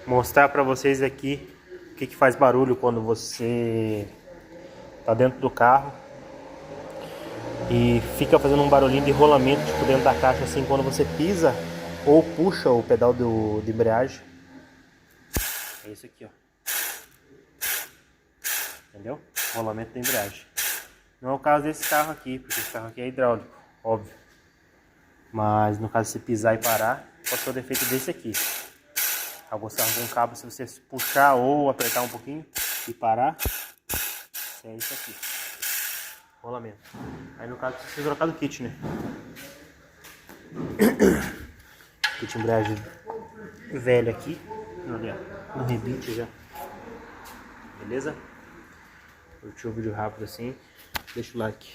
mostrar para vocês aqui o que faz barulho quando você tá dentro do carro e fica fazendo um barulhinho de rolamento tipo dentro da caixa, assim, quando você pisa ou puxa o pedal de embreagem. É isso aqui, ó. Entendeu? Rolamento da embreagem. Não é o caso desse carro aqui, porque esse carro aqui é hidráulico, óbvio. Mas no caso de você pisar e parar, pode ser o defeito desse aqui. Alguns carros com cabo, se você puxar ou apertar um pouquinho e parar, é isso aqui. Rolamento. Aí no caso precisa trocar do kit, né? Kit embreagem velho aqui. Olha, no rebite já. Beleza? Curtiu o vídeo rápido assim? Deixa o like.